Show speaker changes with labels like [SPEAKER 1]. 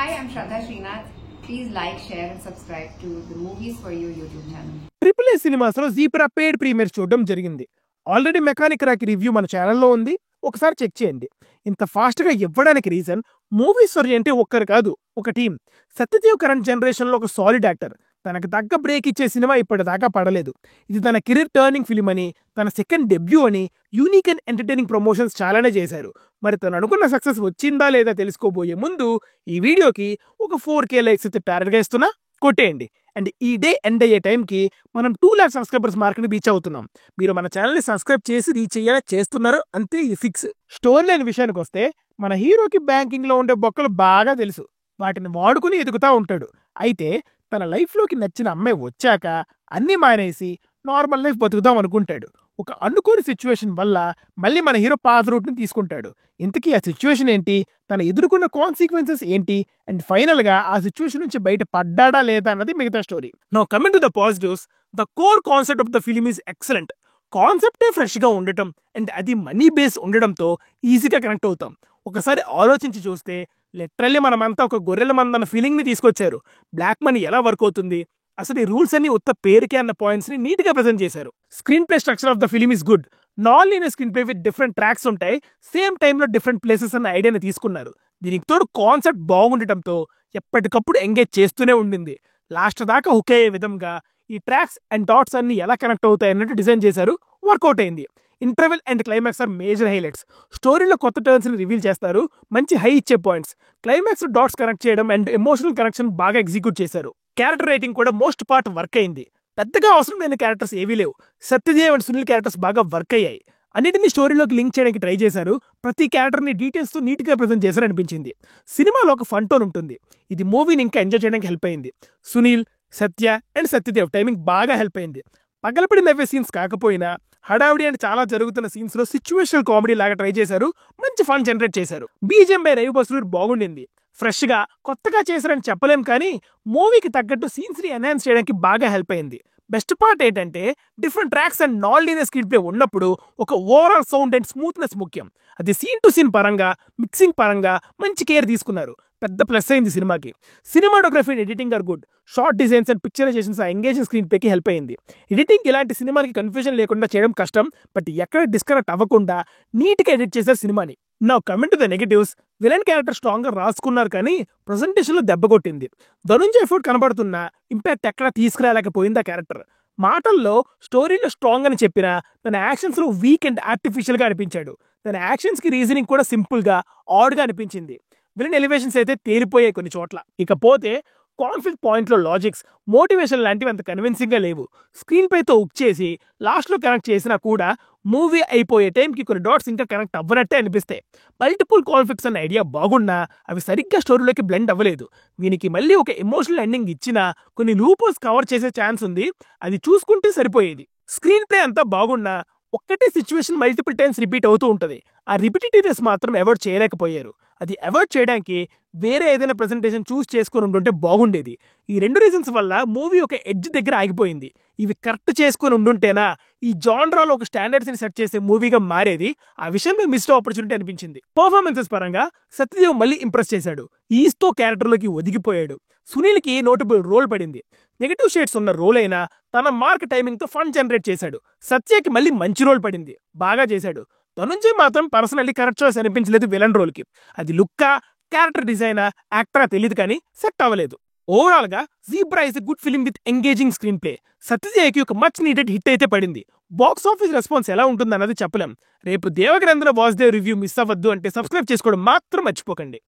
[SPEAKER 1] Hi, I'm Shraddha Srinath. Please like, share and subscribe to the Movies For You YouTube channel.
[SPEAKER 2] Triple A cinemas లో zebra పేడ్ premier చూడడం జరిగింది. Already mechanic రాకి review మన ఛానల్లో ఉంది, ఒకసారి check చేయండి. ఇంత ఫాస్ట్ గా ఇవ్వడానికి రీజన్ మూవీస్ ఫర్ అంటే ఒక్కరు కాదు, ఒక టీం. సత్యదేవ్ కరెంట్ జనరేషన్ లో ఒక సాలిడ్ యాక్టర్. తనకు తగ్గ బ్రేక్ ఇచ్చే సినిమా ఇప్పటిదాకా పడలేదు. ఇది తన కెరీర్ టర్నింగ్ ఫిల్మ్ అని, తన సెకండ్ డెబ్యూ అని, యూనిక్ అండ్ ఎంటర్టైనింగ్ ప్రమోషన్స్ చాలానే చేశారు. మరి తను అనుకున్న సక్సెస్ వచ్చిందా లేదా తెలుసుకోబోయే ముందు ఈ వీడియోకి ఒక 4K లైక్స్ అయితే టార్గెట్ గా ఇస్తున్నా, కొట్టేయండి. అండ్ ఈ డే ఎండ్ అయ్యే టైంకి మనం 2 lakh సబ్స్క్రైబర్స్ మార్క్ని రీచ్ అవుతున్నాం. మీరు మన ఛానల్ని సబ్స్క్రైబ్ చేసి రీచ్ అయ్యేలా చేస్తున్నారు, అంతే, ఇది ఫిక్స్. స్టోరీ లేని విషయానికి వస్తే మన హీరోకి బ్యాంకింగ్ లో ఉండే బొక్కలు బాగా తెలుసు. వాటిని వాడుకుని ఎదుగుతా ఉంటాడు. అయితే తన లైఫ్లోకి నచ్చిన అమ్మాయి వచ్చాక అన్నీ మానేసి నార్మల్ లైఫ్ బతుకుదాం అనుకుంటాడు. ఒక అనుకోని సిచ్యువేషన్ వల్ల మళ్ళీ మన హీరో పాత రూట్ని తీసుకుంటాడు. ఇంతకీ ఆ సిచ్యువేషన్ ఏంటి, తన ఎదుర్కొన్న కాన్సిక్వెన్సెస్ ఏంటి, అండ్ ఫైనల్ గా ఆ సిచ్యువేషన్ నుంచి బయట పడ్డాడా లేదా అన్నది మిగతా story. Now coming to the positives, the core concept of the film is excellent. కాన్సెప్టే ఫ్రెష్ గా ఉండటం అండ్ అది మనీ బేస్ ఉండడంతో ఈజీగా కనెక్ట్ అవుతాం. ఒకసారి ఆలోచించి చూస్తే లిటరల్లీ మనమంతా ఒక గొర్రెల మందన్న ఫీలింగ్ ని తీసుకొచ్చారు. బ్లాక్ మనీ ఎలా వర్క్ అవుతుంది, అసలు ఈ రూల్స్ అన్ని ఉత్త పేరుకే అన్న పాయింట్స్ ని నీట్ గా ప్రెజెంట్ చేశారు. Screen play structure of the film is good. Non linear screen play with different tracks ఉంటాయి. సేమ్ టైంలో డిఫరెంట్ ప్లేసెస్ అన్న ఐడియాని తీసుకున్నారు. దీనికి తోడు కాన్సెప్ట్ బాగుండటంతో ఎప్పటికప్పుడు ఎంగేజ్ చేస్తూనే ఉండింది. లాస్ట్ దాకా హుక్ అయ్యే విధంగా ఈ ట్రాక్స్ అండ్ డాట్స్ అన్ని ఎలా కనెక్ట్ అవుతాయి అన్నట్టు డిజైన్ చేశారు. వర్కౌట్ అయింది. Interval and climax are major highlights. స్టోరీలో కొత్త టర్న్స్ ని రివీల్ చేస్తారు, మంచి హై ఇచ్చే పాయింట్స్. క్లైమాక్స్ డాట్స్ కనెక్ట్ చేయడం అండ్ ఎమోషనల్ కనెక్షన్ బాగా ఎగ్జిక్యూట్ చేశారు. క్యారెక్టర్ రైటింగ్ కూడా మోస్ట్ పార్ట్ వర్క్ అయింది. పెద్దగా అవసరం లేని క్యారెక్టర్స్ ఏవీ లేవు. సత్యదేవ్ అండ్ సునీల్ క్యారెక్టర్స్ బాగా వర్క్ అయ్యాయి. అన్నిటిని స్టోరీలోకి లింక్ చేయడానికి ట్రై చేశారు. ప్రతి క్యారెక్టర్ ని డీటెయిల్స్ తో నీట్ గా ప్రెజెంట్ చేశారు అనిపించింది. సినిమాలో ఒక ఫన్ టోన్ ఉంటుంది. ఇది మూవీని ఇంకా ఎంజాయ్ చేయడానికి హెల్ప్ అయింది. సునీల్, సత్య అండ్ సత్యదేవ్ టైమింగ్ బాగా హెల్ప్ అయింది. పగలపడి నవ్వే సీన్స్ కాకపోయినా హడావిడి అండ్ చాలా జరుగుతున్న సీన్స్ లో సిచ్యువేషనల్ కామెడీ లాగా ట్రై చేశారు. మంచి ఫన్ జనరేట్ చేశారు. బీజిఎం బై రవి బస్రూర్ బాగుండింది. ఫ్రెష్ గా కొత్తగా చేశారని చెప్పలేం, కానీ మూవీకి తగ్గట్టు సీన్స్ ని ఎన్హాన్స్ చేయడానికి బాగా హెల్ప్ అయింది. బెస్ట్ పార్ట్ ఏంటంటే different tracks and non linear screenplay ఉన్నప్పుడు ఒక ఓవరాల్ సౌండ్ అండ్ స్మూత్నెస్ ముఖ్యం. అది సీన్ టు సీన్ పరంగా, మిక్సింగ్ పరంగా మంచి కేర్ తీసుకున్నారు. పెద్ద ప్లస్ అయింది సినిమాకి. Cinematography and editing are good. Shot designs and picturisations ఆ ఎంగేజింగ్ స్క్రీన్ ప్లేకి హెల్ప్ అయింది. ఎడిటింగ్ ఇలాంటి సినిమాకి కన్ఫ్యూజన్ లేకుండా చేయడం కష్టం, బట్ ఎక్కడ డిస్కనెక్ట్ అవ్వకుండా నీట్గా ఎడిట్ చేశారు సినిమాని. నా comment to the negatives, villain character strong గా రాసుకున్నారు, కానీ ప్రెజెంటేషన్ లో దెబ్బ కొట్టింది. ధనుంజయ్ ఎఫర్ట్ కనబడుతున్న ఇంపాక్ట్ ఎక్కడ తీసుకురాలేకపోయింది ఆ క్యారెక్టర్. మాటల్లో స్టోరీలో స్ట్రాంగ్ అని చెప్పినా తన యాక్షన్స్ లో వీక్ అండ్ ఆర్టిఫిషియల్ గా అనిపించాడు. తన యాక్షన్స్ కి రీజనింగ్ కూడా సింపుల్ గా, ఆడ్ గా అనిపించింది. విలన్ ఎలివేషన్స్ అయితే తేలిపోయాయి కొన్ని చోట్ల. ఇకపోతే కాన్ఫ్లిక్ట్ పాయింట్ లో లాజిక్స్, మోటివేషన్ లాంటివి అంత కన్విన్సింగ్ గా లేవు. స్క్రీన్ పై తో ఉక్ చేసి లాస్ట్ లో కనెక్ట్ చేసినా కూడా మూవీ అయిపోయే టైంకి కొన్ని డాట్స్ ఇంకా కనెక్ట్ అవ్వనట్టే అనిపిస్తాయి. మల్టిపుల్ కాన్ఫ్లిక్ట్స్ అన్న ఐడియా బాగున్నా అవి సరిగ్గా స్టోరీలోకి బ్లెండ్ అవ్వలేదు. వీనికి మళ్ళీ ఒక ఎమోషనల్ ఎండింగ్ ఇచ్చినా కొన్ని లూపోస్ కవర్ చేసే ఛాన్స్ ఉంది, అది చూసుకుంటే సరిపోయేది. స్క్రీన్ ప్లే అంతా బాగున్నా ఒక్కటే సిచ్యువేషన్ మల్టిపుల్ టైమ్స్ రిపీట్ అవుతూ ఉంటుంది. ఆ రిపిటేటివ్నెస్ మాత్రం అవాయిడ్ చేయలేకపోయారు. అది అవాయిడ్ చేయడానికి వేరే ఏదైనా ప్రెజెంటేషన్ చూస్ చేసుకుని ఉంటుంటే బాగుండేది. ఈ 2 రీజన్స్ వల్ల మూవీ ఒక ఎడ్జ్ దగ్గర ఆగిపోయింది. ఇవి కరెక్ట్ చేసుకుని ఉండుంటేనా ఈ జాన్రాలో ఒక స్టాండర్డ్స్ ని సెట్ చేసే మూవీగా మారేది. ఆ విషయంలో మిస్డ్ ఆపర్చునిటీ అనిపించింది. పర్ఫార్మెన్సెస్ పరంగా సత్యదేవ్ మళ్ళీ ఇంప్రెస్ చేశాడు. ఈస్తో క్యారెక్టర్లోకి ఒదిగిపోయాడు. సునీల్కి నోటబుల్ రోల్ పడింది. నెగటివ్ షేడ్స్ ఉన్న రోల్ అయినా తన మార్క్ టైమింగ్ తో ఫన్ జనరేట్ చేశాడు. సత్యకి మళ్ళీ మంచి రోల్ పడింది, బాగా చేశాడు. ధనుంజయ్ మాత్రం పర్సనల్లీ కరెక్ట్ చాయిస్ అనిపించలేదు విలన్ రోల్ కి. అది లుక్కా, క్యారెక్టర్ డిజైనా, యాక్టరా తెలియదు, కానీ సెట్ అవ్వలేదు. ఓవరాల్ గా Zebra is a good film with engaging screenplay. సత్యదేవ్కి ఒక మచ్ నీడెడ్ హిట్ అయితే పడింది. బాక్స్ ఆఫీస్ రెస్పాన్స్ ఎలా ఉంటుంది అన్నది చెప్పలేం. రేపు దేవగ్రంథన వాసుదేవ్ రివ్యూ మిస్ అవ్వద్దు అంటే సబ్స్క్రైబ్ చేసుకోవడం మాత్రం మర్చిపోకండి.